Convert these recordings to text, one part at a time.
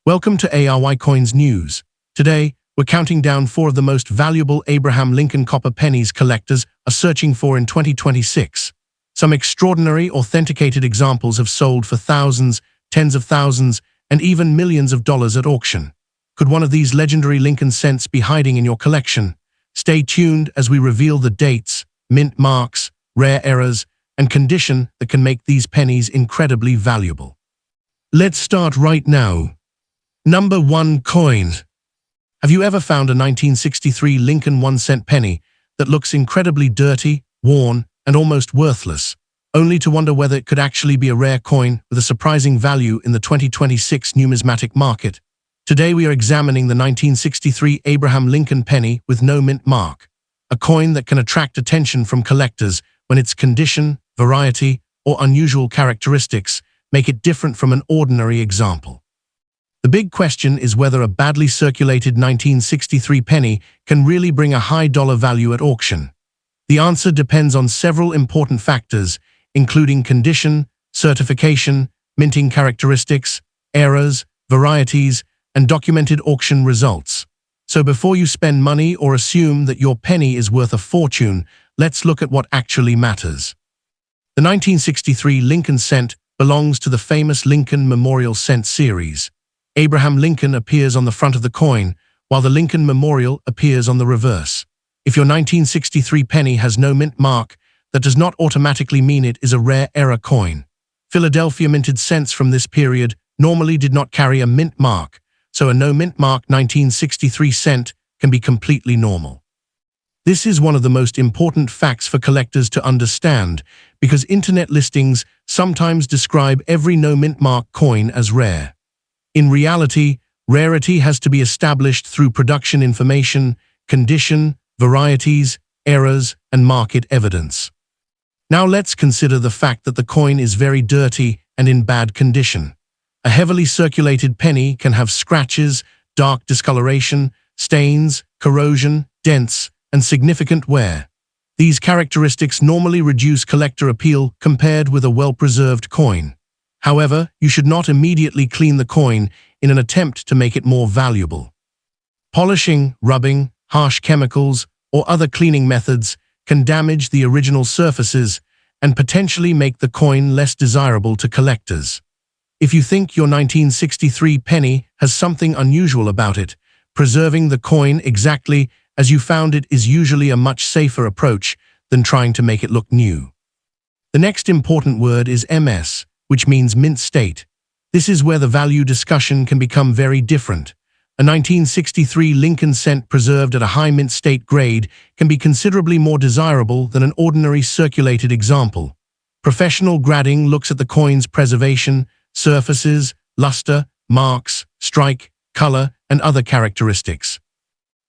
Welcome to ARY Coins News. Today, we're counting down 4 of the most valuable Abraham Lincoln copper pennies collectors are searching for in 2026. Some extraordinary, authenticated examples have sold for thousands, tens of thousands, and even millions of dollars at auction. Could one of these legendary Lincoln cents be hiding in your collection? Stay tuned as we reveal the dates, mint marks, rare errors, and condition that can make these pennies incredibly valuable. Let's start right now. Number 1 coin. Have you ever found a 1963 Lincoln 1-cent penny that looks incredibly dirty, worn, and almost worthless, only to wonder whether it could actually be a rare coin with a surprising value in the 2026 numismatic market? Today we are examining the 1963 Abraham Lincoln penny with no mint mark, a coin that can attract attention from collectors when its condition, variety, or unusual characteristics make it different from an ordinary example. The big question is whether a badly circulated 1963 penny can really bring a high dollar value at auction. The answer depends on several important factors, including condition, certification, minting characteristics, errors, varieties, and documented auction results. So before you spend money or assume that your penny is worth a fortune, let's look at what actually matters. The 1963 Lincoln cent belongs to the famous Lincoln Memorial Cent series. Abraham Lincoln appears on the front of the coin, while the Lincoln Memorial appears on the reverse. If your 1963 penny has no mint mark, that does not automatically mean it is a rare error coin. Philadelphia minted cents from this period normally did not carry a mint mark, so a no mint mark 1963 cent can be completely normal. This is one of the most important facts for collectors to understand, because internet listings sometimes describe every no mint mark coin as rare. In reality, rarity has to be established through production information, condition, varieties, errors, and market evidence. Now let's consider the fact that the coin is very dirty and in bad condition. A heavily circulated penny can have scratches, dark discoloration, stains, corrosion, dents, and significant wear. These characteristics normally reduce collector appeal compared with a well-preserved coin. However, you should not immediately clean the coin in an attempt to make it more valuable. Polishing, rubbing, harsh chemicals, or other cleaning methods can damage the original surfaces and potentially make the coin less desirable to collectors. If you think your 1963 penny has something unusual about it, preserving the coin exactly as you found it is usually a much safer approach than trying to make it look new. The next important word is MS, which means mint state. This is where the value discussion can become very different. A 1963 Lincoln cent preserved at a high mint state grade can be considerably more desirable than an ordinary circulated example. Professional grading looks at the coin's preservation, surfaces, luster, marks, strike, color, and other characteristics.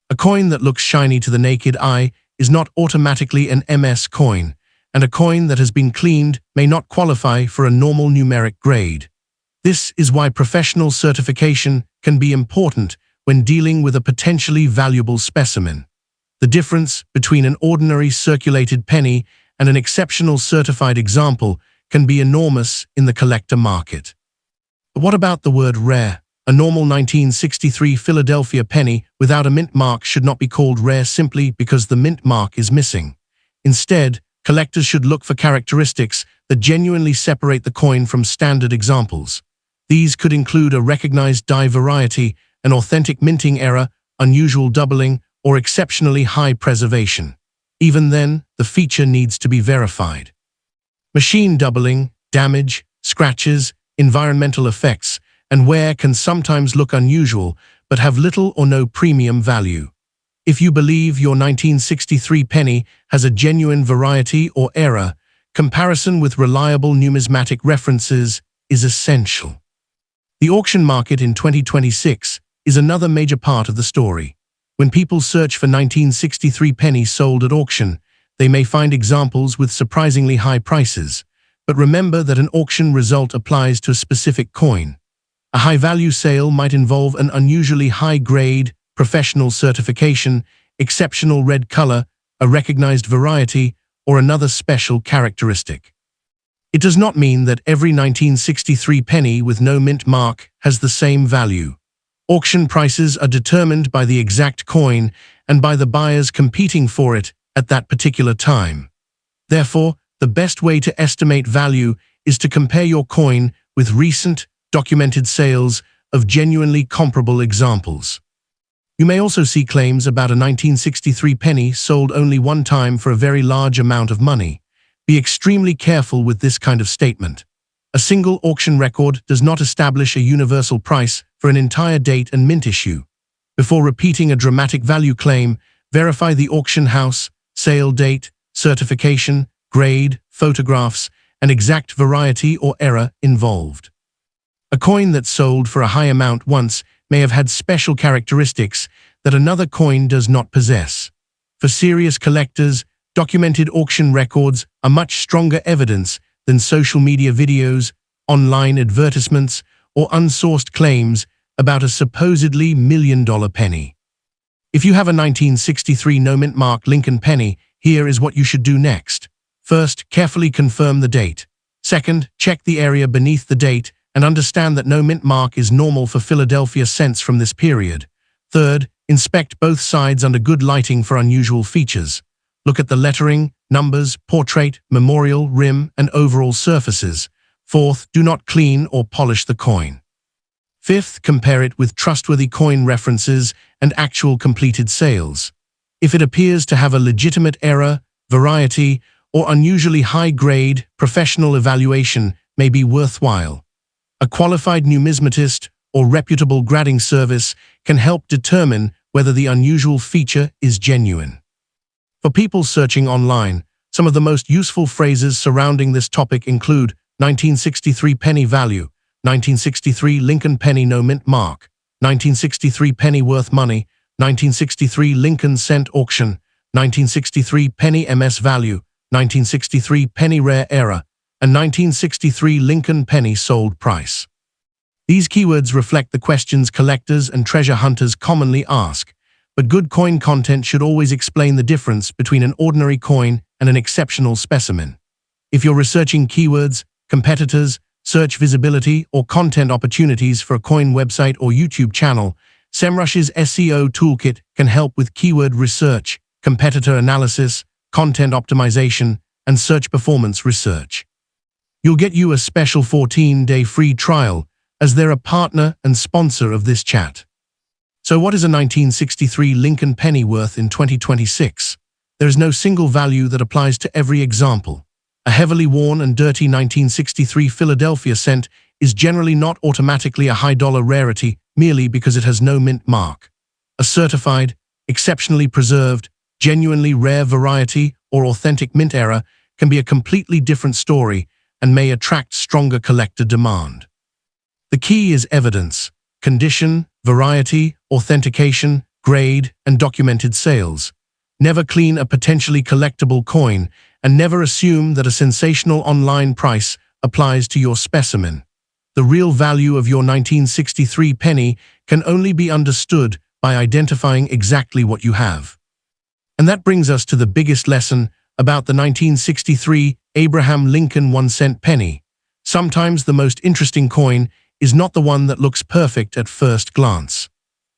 A coin that looks shiny to the naked eye is not automatically an MS coin, and a coin that has been cleaned may not qualify for a normal numeric grade. This is why professional certification can be important when dealing with a potentially valuable specimen. The difference between an ordinary circulated penny and an exceptional certified example can be enormous in the collector market. But what about the word rare? A normal 1963 Philadelphia penny without a mint mark should not be called rare simply because the mint mark is missing. Instead, collectors should look for characteristics that genuinely separate the coin from standard examples. These could include a recognized die variety, an authentic minting error, unusual doubling, or exceptionally high preservation. Even then, the feature needs to be verified. Machine doubling, damage, scratches, environmental effects, and wear can sometimes look unusual but have little or no premium value. If you believe your 1963 penny has a genuine variety or error, comparison with reliable numismatic references is essential. The auction market in 2026 is another major part of the story. When people search for 1963 pennies sold at auction, they may find examples with surprisingly high prices. But remember that an auction result applies to a specific coin. A high-value sale might involve an unusually high grade, professional certification, exceptional red color, a recognized variety, or another special characteristic. It does not mean that every 1963 penny with no mint mark has the same value. Auction prices are determined by the exact coin and by the buyers competing for it at that particular time. Therefore, the best way to estimate value is to compare your coin with recent, documented sales of genuinely comparable examples. You may also see claims about a 1963 penny sold only one time for a very large amount of money. Be extremely careful with this kind of statement. A single auction record does not establish a universal price for an entire date and mint issue. Before repeating a dramatic value claim, verify the auction house, sale date, certification, grade, photographs, and exact variety or error involved. A coin that sold for a high amount once may have had special characteristics that another coin does not possess. For serious collectors, documented auction records are much stronger evidence than social media videos, online advertisements, or unsourced claims about a supposedly million-dollar penny. If you have a 1963 no-mint mark Lincoln penny, here is what you should do next. First, carefully confirm the date. Second, check the area beneath the date and understand that no mint mark is normal for Philadelphia cents from this period. Third, inspect both sides under good lighting for unusual features. Look at the lettering, numbers, portrait, memorial, rim, and overall surfaces. Fourth, do not clean or polish the coin. Fifth, compare it with trustworthy coin references and actual completed sales. If it appears to have a legitimate error, variety, or unusually high-grade, professional evaluation may be worthwhile. A qualified numismatist or reputable grading service can help determine whether the unusual feature is genuine. For people searching online, some of the most useful phrases surrounding this topic include 1963 penny value, 1963 Lincoln penny no mint mark, 1963 penny worth money, 1963 Lincoln cent auction, 1963 penny MS value, 1963 penny rare error, and 1963 Lincoln penny sold price. These keywords reflect the questions collectors and treasure hunters commonly ask, but good coin content should always explain the difference between an ordinary coin and an exceptional specimen. If you're researching keywords, competitors, search visibility, or content opportunities for a coin website or YouTube channel, SEMrush's SEO toolkit can help with keyword research, competitor analysis, content optimization, and search performance research. You'll get you a special 14-day free trial as they're a partner and sponsor of this chat. So what is a 1963 Lincoln penny worth in 2026? There is no single value that applies to every example. A heavily worn and dirty 1963 Philadelphia cent is generally not automatically a high-dollar rarity merely because it has no mint mark. A certified, exceptionally preserved, genuinely rare variety or authentic mint error can be a completely different story and may attract stronger collector demand. The key is evidence, condition, variety, authentication, grade, and documented sales. Never clean a potentially collectible coin, and never assume that a sensational online price applies to your specimen. The real value of your 1963 penny can only be understood by identifying exactly what you have. And that brings us to the biggest lesson about the 1963 Abraham Lincoln 1-cent penny. Sometimes the most interesting coin is not the one that looks perfect at first glance.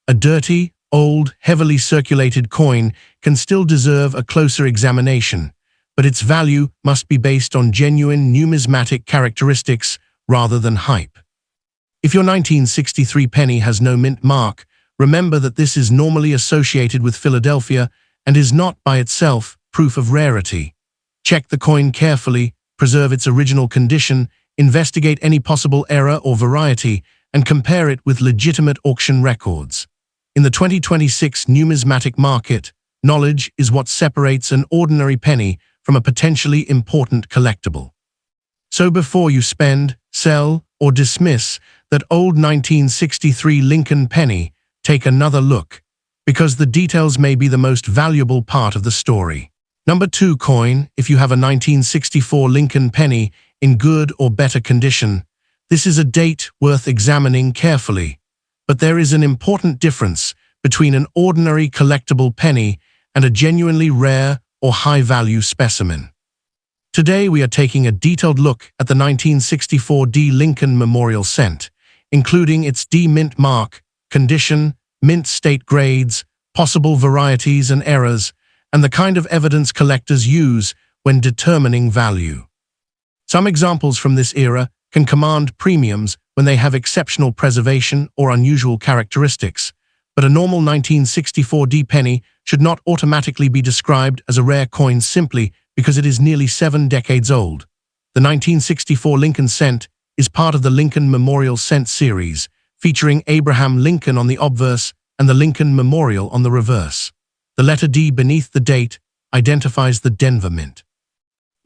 A dirty, old, heavily circulated coin can still deserve a closer examination, but its value must be based on genuine numismatic characteristics rather than hype. If your 1963 penny has no mint mark, remember that this is normally associated with Philadelphia and is not by itself proof of rarity. Check the coin carefully, preserve its original condition, investigate any possible error or variety, and compare it with legitimate auction records. In the 2026 numismatic market, knowledge is what separates an ordinary penny from a potentially important collectible. So before you spend, sell, or dismiss that old 1963 Lincoln penny, take another look, because the details may be the most valuable part of the story. Number 2 coin. If you have a 1964 Lincoln penny in good or better condition, this is a date worth examining carefully. But there is an important difference between an ordinary collectible penny and a genuinely rare or high-value specimen. Today we are taking a detailed look at the 1964 D Lincoln Memorial Cent, including its D mint mark, condition, mint state grades, possible varieties and errors, and the kind of evidence collectors use when determining value. Some examples from this era can command premiums when they have exceptional preservation or unusual characteristics, but a normal 1964D penny should not automatically be described as a rare coin simply because it is nearly 7 decades old. The 1964 Lincoln cent is part of the Lincoln Memorial Cent series, featuring Abraham Lincoln on the obverse and the Lincoln Memorial on the reverse. The letter D beneath the date identifies the Denver Mint.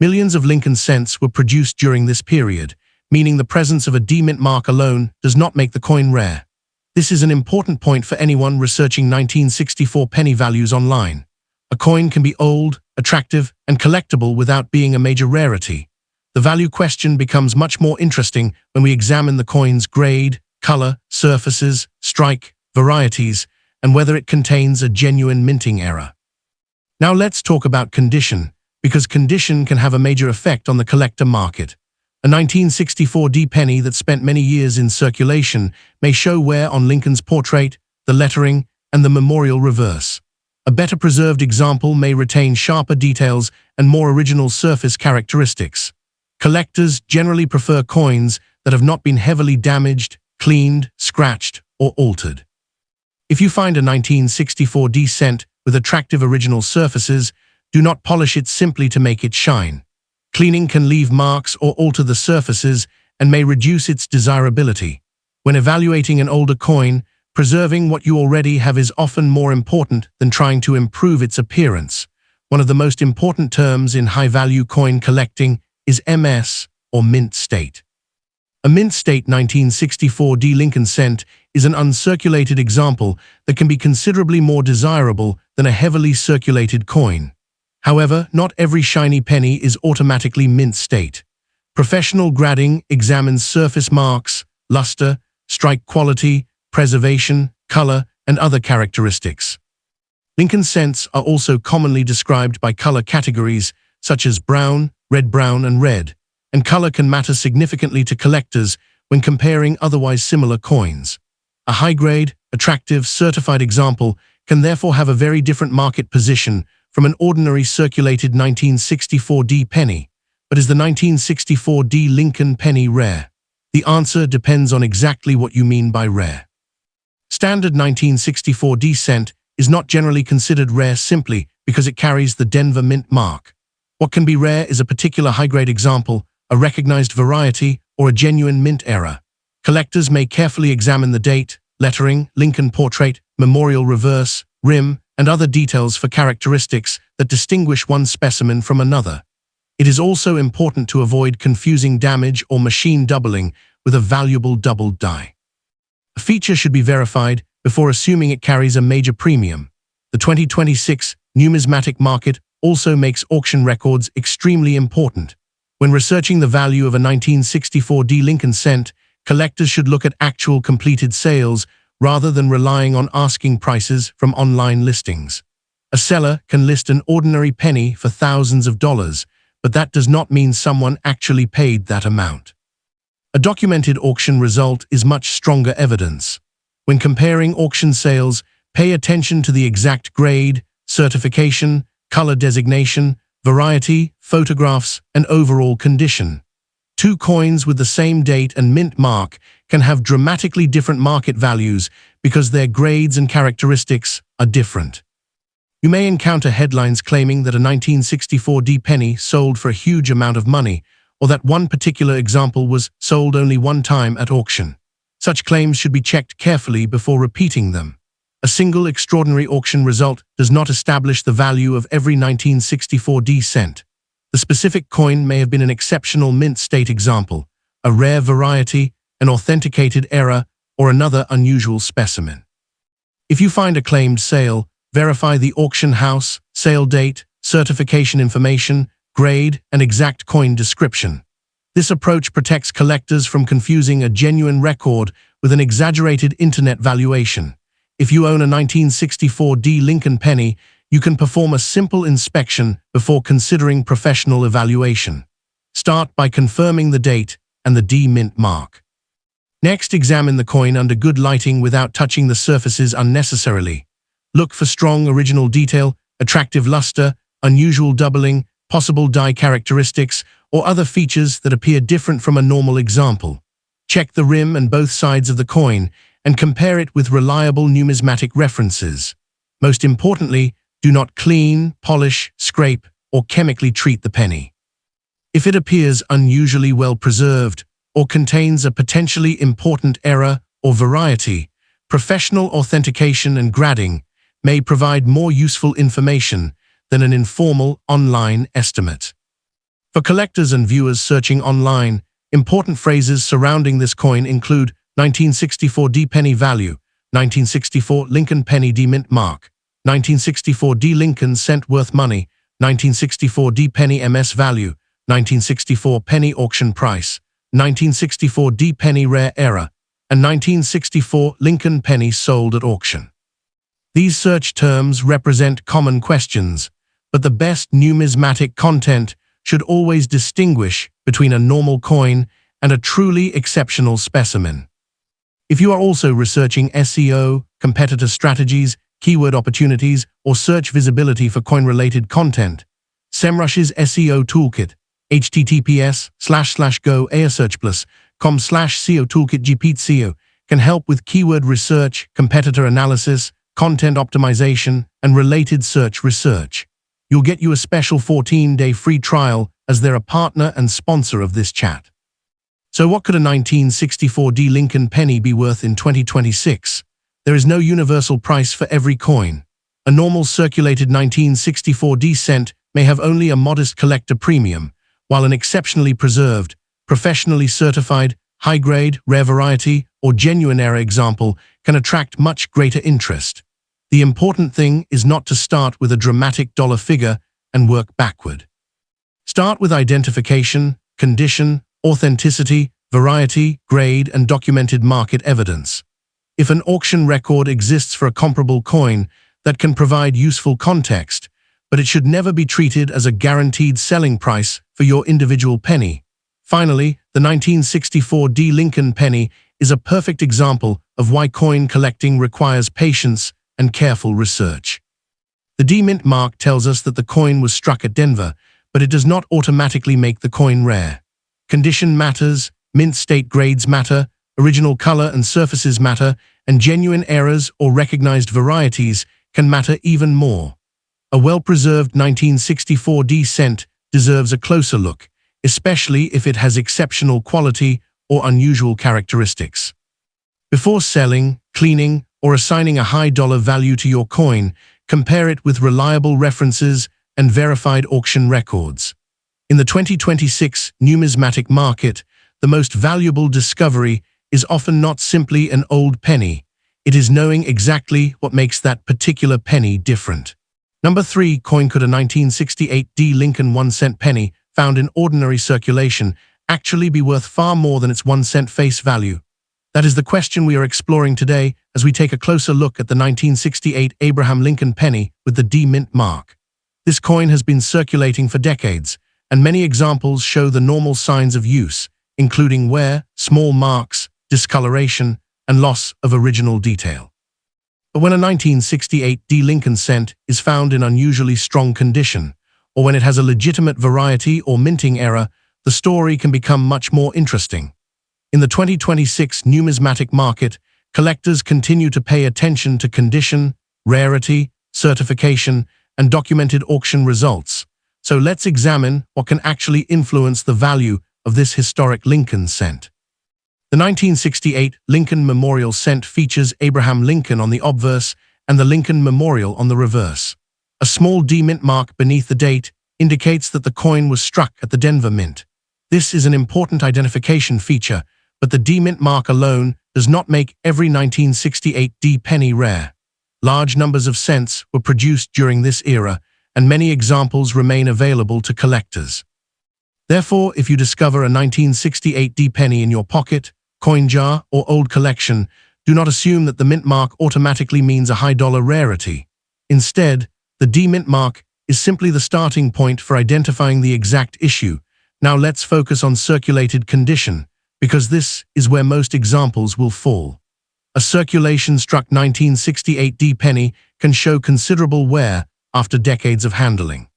Millions of Lincoln cents were produced during this period, meaning the presence of a D mint mark alone does not make the coin rare. This is an important point for anyone researching 1964 penny values online. A coin can be old, attractive, and collectible without being a major rarity. The value question becomes much more interesting when we examine the coin's grade, color, surfaces, strike, varieties, and whether it contains a genuine minting error. Now let's talk about condition, because condition can have a major effect on the collector market. A 1964D penny that spent many years in circulation may show wear on Lincoln's portrait, the lettering, and the memorial reverse. A better preserved example may retain sharper details and more original surface characteristics. Collectors generally prefer coins that have not been heavily damaged, cleaned, scratched, or altered. If you find a 1964D cent with attractive original surfaces, do not polish it simply to make it shine. Cleaning can leave marks or alter the surfaces and may reduce its desirability. When evaluating an older coin, preserving what you already have is often more important than trying to improve its appearance. One of the most important terms in high-value coin collecting is MS, or mint state. A mint state 1964D Lincoln cent is an uncirculated example that can be considerably more desirable than a heavily circulated coin. However, not every shiny penny is automatically mint state. Professional grading examines surface marks, luster, strike quality, preservation, color, and other characteristics. Lincoln cents are also commonly described by color categories such as brown, red-brown, and red, and color can matter significantly to collectors when comparing otherwise similar coins. A high-grade, attractive, certified example can therefore have a very different market position from an ordinary circulated 1964D penny. But is the 1964D Lincoln penny rare? The answer depends on exactly what you mean by rare. Standard 1964D cent is not generally considered rare simply because it carries the Denver Mint mark. What can be rare is a particular high-grade example, a recognized variety, or a genuine mint error. Collectors may carefully examine the date, lettering, Lincoln portrait, memorial reverse, rim, and other details for characteristics that distinguish one specimen from another. It is also important to avoid confusing damage or machine doubling with a valuable doubled die. A feature should be verified before assuming it carries a major premium. The 2026 numismatic market also makes auction records extremely important. When researching the value of a 1964D Lincoln cent, collectors should look at actual completed sales rather than relying on asking prices from online listings. A seller can list an ordinary penny for thousands of dollars, but that does not mean someone actually paid that amount. A documented auction result is much stronger evidence. When comparing auction sales, pay attention to the exact grade, certification, color designation, variety, photographs, and overall condition. Two coins with the same date and mint mark can have dramatically different market values because their grades and characteristics are different. You may encounter headlines claiming that a 1964D penny sold for a huge amount of money, or that one particular example was sold only one time at auction. Such claims should be checked carefully before repeating them. A single extraordinary auction result does not establish the value of every 1964D cent. The specific coin may have been an exceptional mint state example, a rare variety, an authenticated error, or another unusual specimen. If you find a claimed sale, verify the auction house, sale date, certification information, grade, and exact coin description. This approach protects collectors from confusing a genuine record with an exaggerated internet valuation. If you own a 1964D Lincoln penny, you can perform a simple inspection before considering professional evaluation. Start by confirming the date and the D mint mark. Next, examine the coin under good lighting without touching the surfaces unnecessarily. Look for strong original detail, attractive luster, unusual doubling, possible die characteristics, or other features that appear different from a normal example. Check the rim and both sides of the coin and compare it with reliable numismatic references. Most importantly, do not clean, polish, scrape, or chemically treat the penny. If it appears unusually well preserved or contains a potentially important error or variety, professional authentication and grading may provide more useful information than an informal online estimate. For collectors and viewers searching online, important phrases surrounding this coin include 1964 D penny value, 1964 Lincoln penny D mint mark, 1964 D Lincoln cent worth money, 1964 D penny MS value, 1964 penny auction price, 1964 D penny rare error, and 1964 Lincoln penny sold at auction. These search terms represent common questions, but the best numismatic content should always distinguish between a normal coin and a truly exceptional specimen. If you are also researching SEO, competitor strategies, keyword opportunities, or search visibility for coin-related content, SEMrush's SEO Toolkit, https://go.asearchplus.com/SEO Toolkit GPT can help with keyword research, competitor analysis, content optimization, and related search research. You'll get you a special 14-day free trial as they're a partner and sponsor of this chat. So what could a 1964 D Lincoln penny be worth in 2026? There is no universal price for every coin. A normal circulated 1964 D cent may have only a modest collector premium, while an exceptionally preserved, professionally certified, high-grade, rare variety, or genuine error example can attract much greater interest. The important thing is not to start with a dramatic dollar figure and work backward. Start with identification, condition, authenticity, variety, grade, and documented market evidence. If an auction record exists for a comparable coin, that can provide useful context, but it should never be treated as a guaranteed selling price for your individual penny. Finally, the 1964 D Lincoln penny is a perfect example of why coin collecting requires patience and careful research. The D mint mark tells us that the coin was struck at Denver, but it does not automatically make the coin rare. Condition matters, mint state grades matter, original color and surfaces matter, and genuine errors or recognized varieties can matter even more. A well-preserved 1964 D cent deserves a closer look, especially if it has exceptional quality or unusual characteristics. Before selling, cleaning, or assigning a high dollar value to your coin, compare it with reliable references and verified auction records. In the 2026 numismatic market, the most valuable discovery is often not simply an old penny. It is knowing exactly what makes that particular penny different. Number 3. Coin could a 1968 D Lincoln 1 cent penny found in ordinary circulation actually be worth far more than its 1 cent face value? That is the question we are exploring today as we take a closer look at the 1968 Abraham Lincoln penny with the D mint mark. This coin has been circulating for decades, and many examples show the normal signs of use, including wear, small marks, discoloration, and loss of original detail. But when a 1968 D Lincoln cent is found in unusually strong condition, or when it has a legitimate variety or minting error, the story can become much more interesting. In the 2026 numismatic market, collectors continue to pay attention to condition, rarity, certification, and documented auction results. So let's examine what can actually influence the value of this historic Lincoln cent. The 1968 Lincoln Memorial cent features Abraham Lincoln on the obverse and the Lincoln Memorial on the reverse. A small D mint mark beneath the date indicates that the coin was struck at the Denver Mint. This is an important identification feature, but the D mint mark alone does not make every 1968 D penny rare. Large numbers of cents were produced during this era, and many examples remain available to collectors. Therefore, if you discover a 1968 D penny in your pocket, coin jar, or old collection, do not assume that the mint mark automatically means a high dollar rarity. Instead, the D mint mark is simply the starting point for identifying the exact issue. Now let's focus on circulated condition, because this is where most examples will fall. A circulation-struck 1968 D penny can show considerable wear after decades of handling.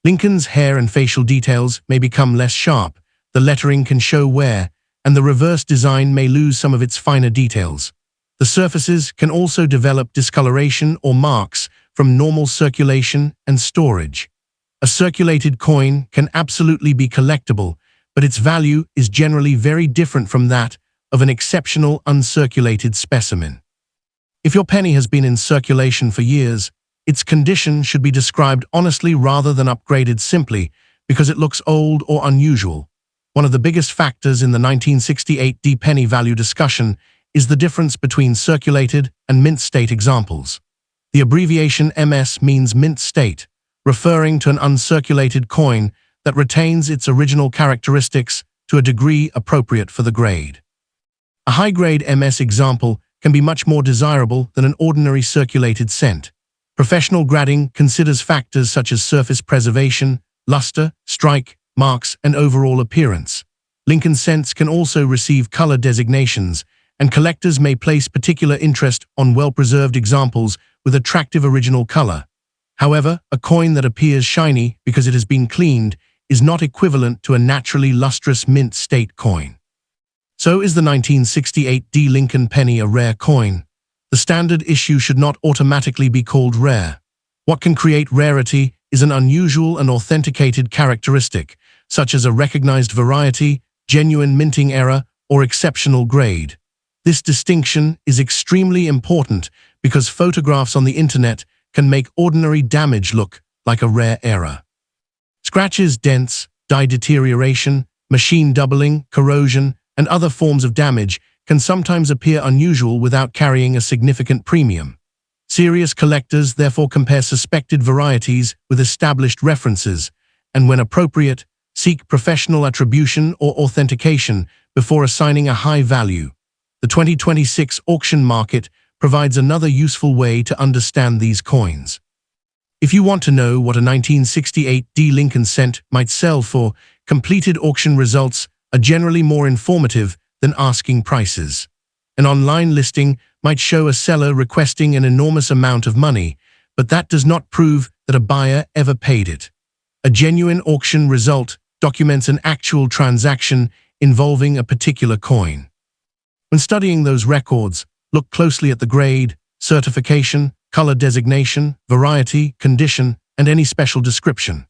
Lincoln's hair and facial details may become less sharp, the lettering can show wear, and the reverse design may lose some of its finer details. The surfaces can also develop discoloration or marks from normal circulation and storage. A circulated coin can absolutely be collectible, but its value is generally very different from that of an exceptional uncirculated specimen. If your penny has been in circulation for years, its condition should be described honestly rather than upgraded simply because it looks old or unusual. One of the biggest factors in the 1968 D penny value discussion is the difference between circulated and mint state examples. The abbreviation MS means mint state, referring to an uncirculated coin that retains its original characteristics to a degree appropriate for the grade. A high-grade MS example can be much more desirable than an ordinary circulated cent. Professional grading considers factors such as surface preservation, luster, strike, marks, and overall appearance. Lincoln cents can also receive color designations, and collectors may place particular interest on well-preserved examples with attractive original color. However, a coin that appears shiny because it has been cleaned is not equivalent to a naturally lustrous mint state coin. So is the 1968 D Lincoln penny a rare coin? The standard issue should not automatically be called rare. What can create rarity is an unusual and authenticated characteristic, such as a recognized variety, genuine minting error, or exceptional grade. This distinction is extremely important because photographs on the internet can make ordinary damage look like a rare error. Scratches, dents, die deterioration, machine doubling, corrosion, and other forms of damage can sometimes appear unusual without carrying a significant premium. Serious collectors therefore compare suspected varieties with established references, and when appropriate, seek professional attribution or authentication before assigning a high value. The 2026 auction market provides another useful way to understand these coins. If you want to know what a 1968 D Lincoln cent might sell for, completed auction results are generally more informative than asking prices. An online listing might show a seller requesting an enormous amount of money, but that does not prove that a buyer ever paid it. A genuine auction result documents an actual transaction involving a particular coin. When studying those records, look closely at the grade, certification, color designation, variety, condition, and any special description.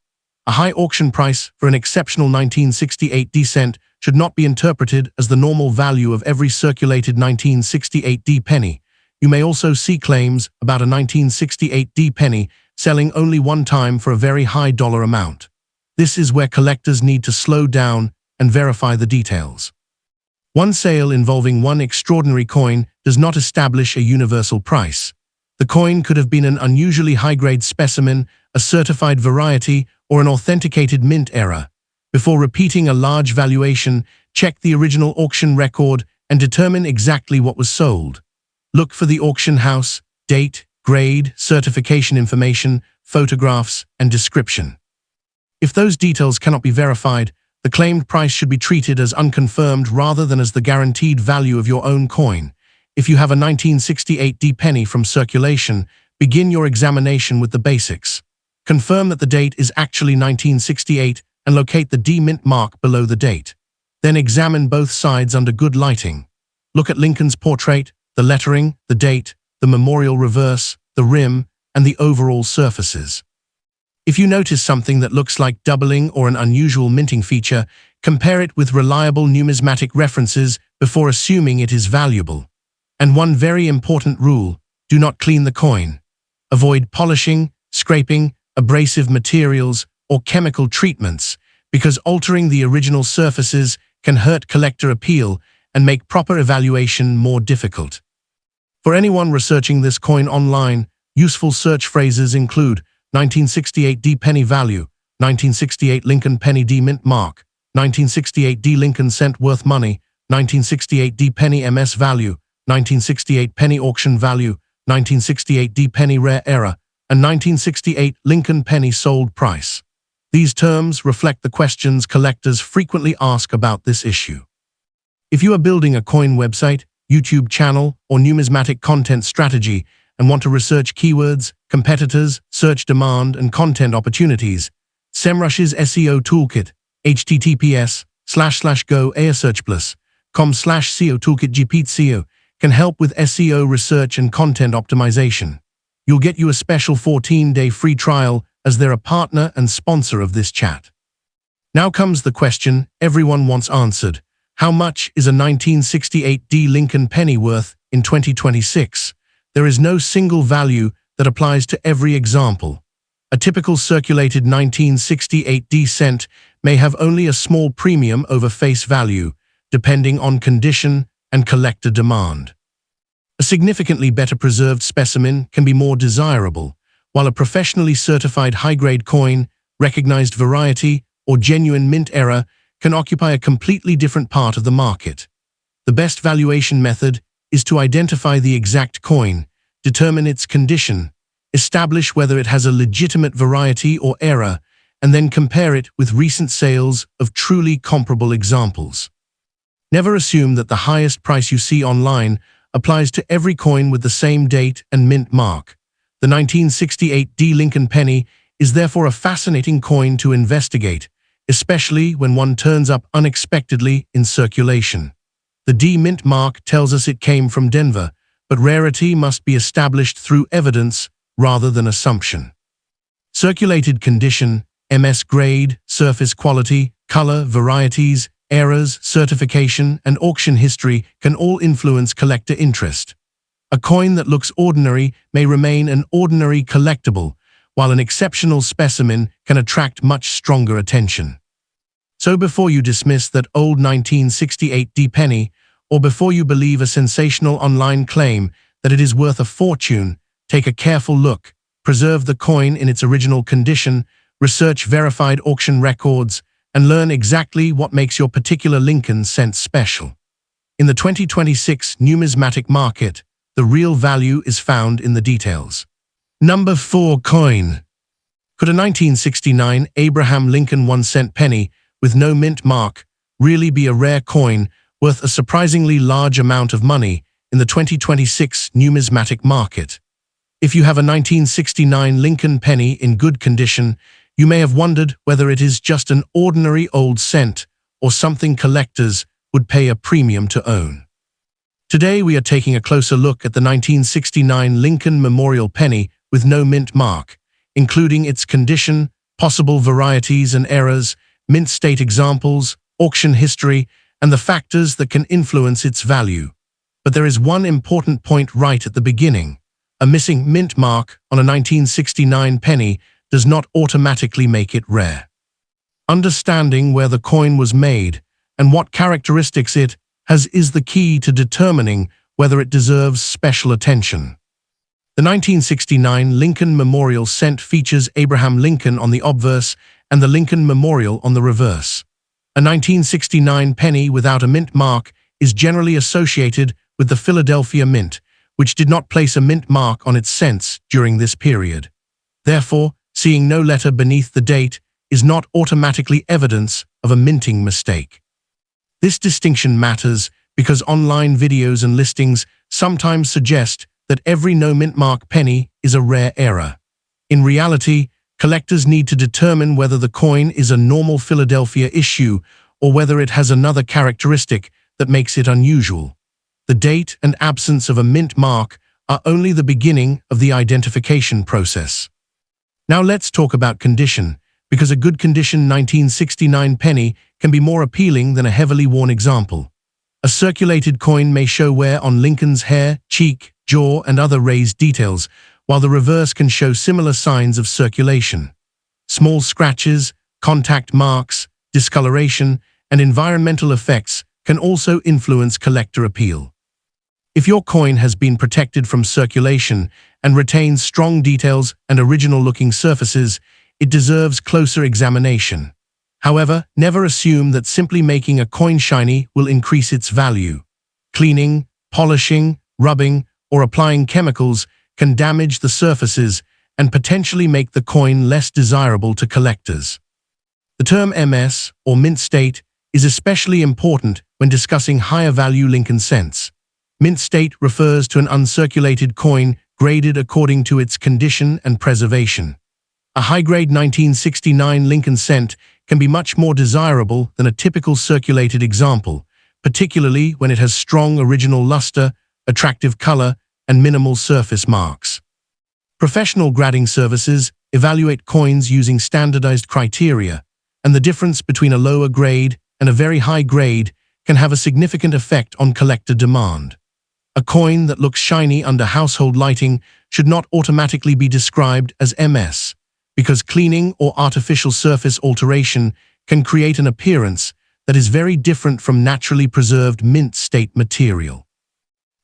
A high auction price for an exceptional 1968 D cent should not be interpreted as the normal value of every circulated 1968 D penny. You may also see claims about a 1968 D penny selling only one time for a very high dollar amount. This is where collectors need to slow down and verify the details. One sale involving one extraordinary coin does not establish a universal price. The coin could have been an unusually high-grade specimen, a certified variety, or an authenticated mint error. Before repeating a large valuation, check the original auction record and determine exactly what was sold. Look for the auction house, date, grade, certification information, photographs, and description. If those details cannot be verified, the claimed price should be treated as unconfirmed rather than as the guaranteed value of your own coin. If you have a 1968 D penny from circulation, begin your examination with the basics. Confirm that the date is actually 1968 and locate the D mint mark below the date. Then examine both sides under good lighting. Look at Lincoln's portrait, the lettering, the date, the memorial reverse, the rim, and the overall surfaces. If you notice something that looks like doubling or an unusual minting feature, compare it with reliable numismatic references before assuming it is valuable. And one very important rule, do not clean the coin. Avoid polishing, scraping, abrasive materials, or chemical treatments, because altering the original surfaces can hurt collector appeal and make proper evaluation more difficult. For anyone researching this coin online, useful search phrases include 1968 D penny value, 1968 Lincoln penny D mint mark, 1968 D Lincoln cent worth money, 1968 D penny MS value, 1968 penny auction value, 1968 D penny rare error, and 1968 Lincoln penny sold price. These terms reflect the questions collectors frequently ask about this issue. If you are building a coin website, YouTube channel, or numismatic content strategy and want to research keywords, competitors, search demand, and content opportunities, SEMrush's SEO Toolkit, https://go.airsearchplus.com/SEO Toolkit GPT can help with SEO research and content optimization. You'll get you a special 14-day free trial as they're a partner and sponsor of this chat. Now comes the question everyone wants answered. How much is a 1968D Lincoln penny worth in 2026? There is no single value that applies to every example. A typical circulated 1968D cent may have only a small premium over face value, depending on condition and collector demand. A significantly better preserved specimen can be more desirable, while a professionally certified high-grade coin, recognized variety, or genuine mint error can occupy a completely different part of the market. The best valuation method is to identify the exact coin, determine its condition, establish whether it has a legitimate variety or error, and then compare it with recent sales of truly comparable examples. Never assume that the highest price you see online applies to every coin with the same date and mint mark. The 1968D Lincoln penny is therefore a fascinating coin to investigate, especially when one turns up unexpectedly in circulation. The D mint mark tells us it came from Denver, but rarity must be established through evidence rather than assumption. Circulated condition, MS grade, surface quality, color, varieties, errors, certification, and auction history can all influence collector interest. A coin that looks ordinary may remain an ordinary collectible, while an exceptional specimen can attract much stronger attention. So before you dismiss that old 1968D penny, or before you believe a sensational online claim that it is worth a fortune, take a careful look, preserve the coin in its original condition, research verified auction records, and learn exactly what makes your particular Lincoln cent special. In the 2026 numismatic market, the real value is found in the details. Number 4 coin. Could a 1969 Abraham Lincoln 1-cent penny with no mint mark really be a rare coin worth a surprisingly large amount of money in the 2026 numismatic market? If you have a 1969 Lincoln penny in good condition, you may have wondered whether it is just an ordinary old cent or something collectors would pay a premium to own. Today we are taking a closer look at the 1969 Lincoln Memorial penny with no mint mark, including its condition, possible varieties and errors, mint state examples, auction history, and the factors that can influence its value. But there is one important point right at the beginning. A missing mint mark on a 1969 penny does not automatically make it rare. Understanding where the coin was made and what characteristics it has is the key to determining whether it deserves special attention. The 1969 Lincoln Memorial cent features Abraham Lincoln on the obverse and the Lincoln Memorial on the reverse. A 1969 penny without a mint mark is generally associated with the Philadelphia Mint, which did not place a mint mark on its cents during this period. Therefore, seeing no letter beneath the date is not automatically evidence of a minting mistake. This distinction matters because online videos and listings sometimes suggest that every no mint mark penny is a rare error. In reality, collectors need to determine whether the coin is a normal Philadelphia issue or whether it has another characteristic that makes it unusual. The date and absence of a mint mark are only the beginning of the identification process. Now let's talk about condition, because a good condition 1969 penny can be more appealing than a heavily worn example. A circulated coin may show wear on Lincoln's hair, cheek, jaw, and other raised details, while the reverse can show similar signs of circulation. Small scratches, contact marks, discoloration, and environmental effects can also influence collector appeal. If your coin has been protected from circulation and retains strong details and original-looking surfaces, it deserves closer examination. However, never assume that simply making a coin shiny will increase its value. Cleaning, polishing, rubbing, or applying chemicals can damage the surfaces and potentially make the coin less desirable to collectors. The term MS, or mint state, is especially important when discussing higher-value Lincoln cents. Mint state refers to an uncirculated coin graded according to its condition and preservation. A high-grade 1969 Lincoln cent can be much more desirable than a typical circulated example, particularly when it has strong original luster, attractive color, and minimal surface marks. Professional grading services evaluate coins using standardized criteria, and the difference between a lower grade and a very high grade can have a significant effect on collector demand. A coin that looks shiny under household lighting should not automatically be described as MS, because cleaning or artificial surface alteration can create an appearance that is very different from naturally preserved mint state material.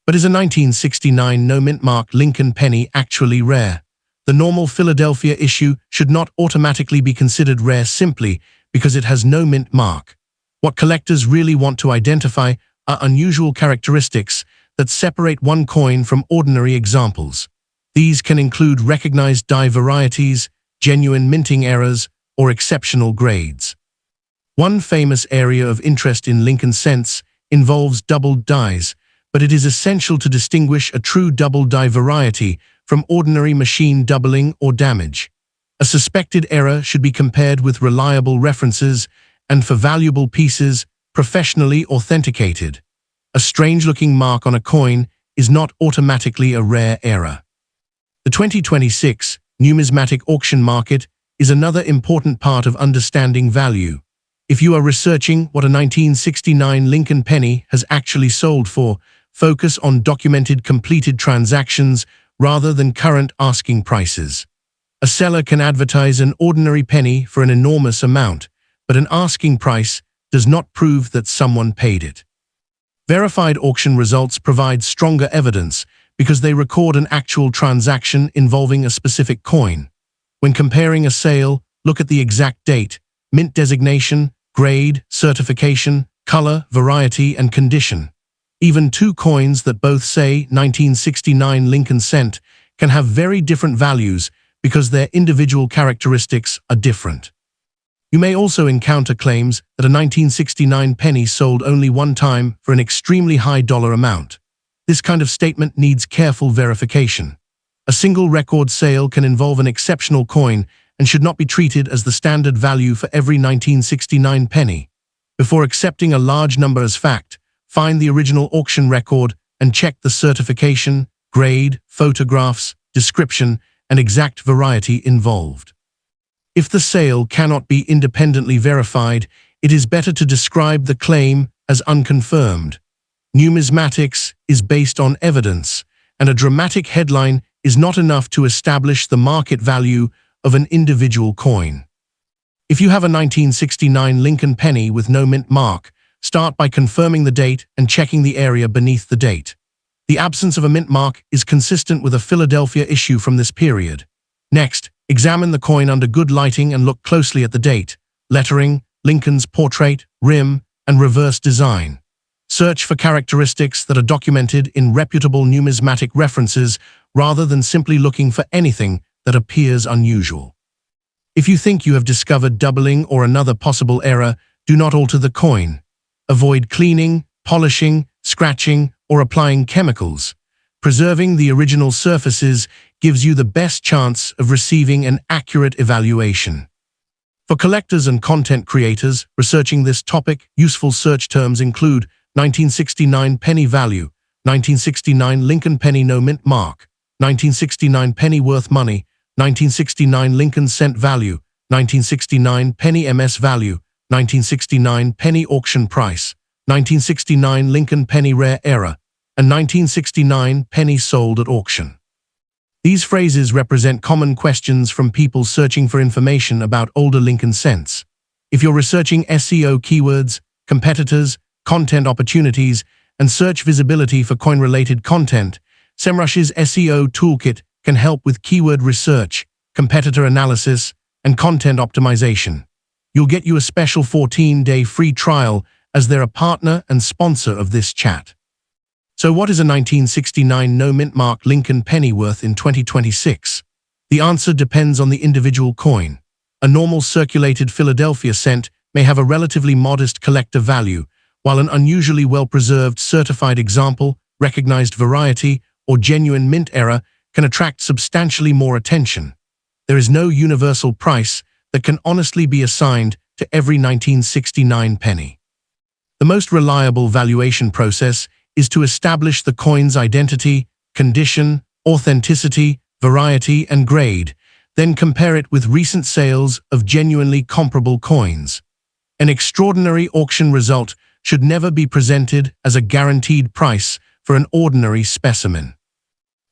But is a 1969 no-mint mark Lincoln penny actually rare? The normal Philadelphia issue should not automatically be considered rare simply because it has no mint mark. What collectors really want to identify are unusual characteristics that separate one coin from ordinary examples. These can include recognized die varieties, genuine minting errors, or exceptional grades. One famous area of interest in Lincoln cents involves doubled dies, but it is essential to distinguish a true double die variety from ordinary machine doubling or damage. A suspected error should be compared with reliable references and, for valuable pieces, professionally authenticated. A strange-looking mark on a coin is not automatically a rare error. The 2026 numismatic auction market is another important part of understanding value. If you are researching what a 1969 Lincoln penny has actually sold for, focus on documented completed transactions rather than current asking prices. A seller can advertise an ordinary penny for an enormous amount, but an asking price does not prove that someone paid it. Verified auction results provide stronger evidence because they record an actual transaction involving a specific coin. When comparing a sale, look at the exact date, mint designation, grade, certification, color, variety, and condition. Even two coins that both say 1969 Lincoln cent can have very different values because their individual characteristics are different. You may also encounter claims that a 1969 penny sold only one time for an extremely high dollar amount. This kind of statement needs careful verification. A single record sale can involve an exceptional coin and should not be treated as the standard value for every 1969 penny. Before accepting a large number as fact, find the original auction record and check the certification, grade, photographs, description, and exact variety involved. If the sale cannot be independently verified, it is better to describe the claim as unconfirmed. Numismatics is based on evidence, and a dramatic headline is not enough to establish the market value of an individual coin. If you have a 1969 Lincoln penny with no mint mark, start by confirming the date and checking the area beneath the date. The absence of a mint mark is consistent with a Philadelphia issue from this period. Next, examine the coin under good lighting and look closely at the date, lettering, Lincoln's portrait, rim, and reverse design. Search for characteristics that are documented in reputable numismatic references rather than simply looking for anything that appears unusual. If you think you have discovered doubling or another possible error, do not alter the coin. Avoid cleaning, polishing, scratching, or applying chemicals. Preserving the original surfaces gives you the best chance of receiving an accurate evaluation. For collectors and content creators researching this topic, useful search terms include 1969 penny value, 1969 Lincoln penny no mint mark, 1969 penny worth money, 1969 Lincoln cent value, 1969 penny MS value, 1969 penny auction price, 1969 Lincoln penny rare error, and 1969 penny sold at auction. These phrases represent common questions from people searching for information about older Lincoln cents. If you're researching SEO keywords, competitors, content opportunities, and search visibility for coin-related content, SEMrush's SEO toolkit can help with keyword research, competitor analysis, and content optimization. You'll get you a special 14-day free trial as they're a partner and sponsor of this chat. So what is a 1969 no-mint mark Lincoln penny worth in 2026? The answer depends on the individual coin. A normal circulated Philadelphia cent may have a relatively modest collector value, while an unusually well-preserved certified example, recognized variety, or genuine mint error can attract substantially more attention. There is no universal price that can honestly be assigned to every 1969 penny. The most reliable valuation process is to establish the coin's identity, condition, authenticity, variety, and grade, then compare it with recent sales of genuinely comparable coins. An extraordinary auction result should never be presented as a guaranteed price for an ordinary specimen.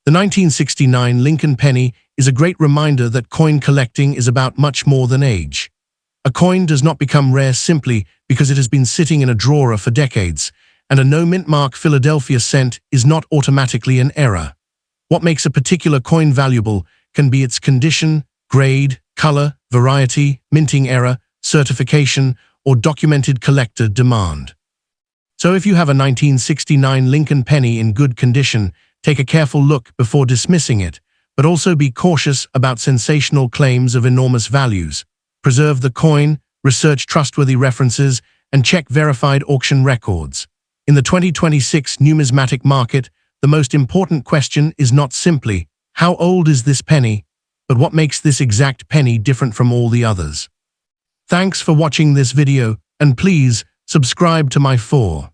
The 1969 Lincoln penny is a great reminder that coin collecting is about much more than age. A coin does not become rare simply because it has been sitting in a drawer for decades, and a no-mint mark Philadelphia cent is not automatically an error. What makes a particular coin valuable can be its condition, grade, color, variety, minting error, certification, or documented collector demand. So if you have a 1969 Lincoln penny in good condition, take a careful look before dismissing it, but also be cautious about sensational claims of enormous values. Preserve the coin, research trustworthy references, and check verified auction records. In the 2026 numismatic market, the most important question is not simply, how old is this penny, but what makes this exact penny different from all the others. Thanks for watching this video, and please subscribe to my 4.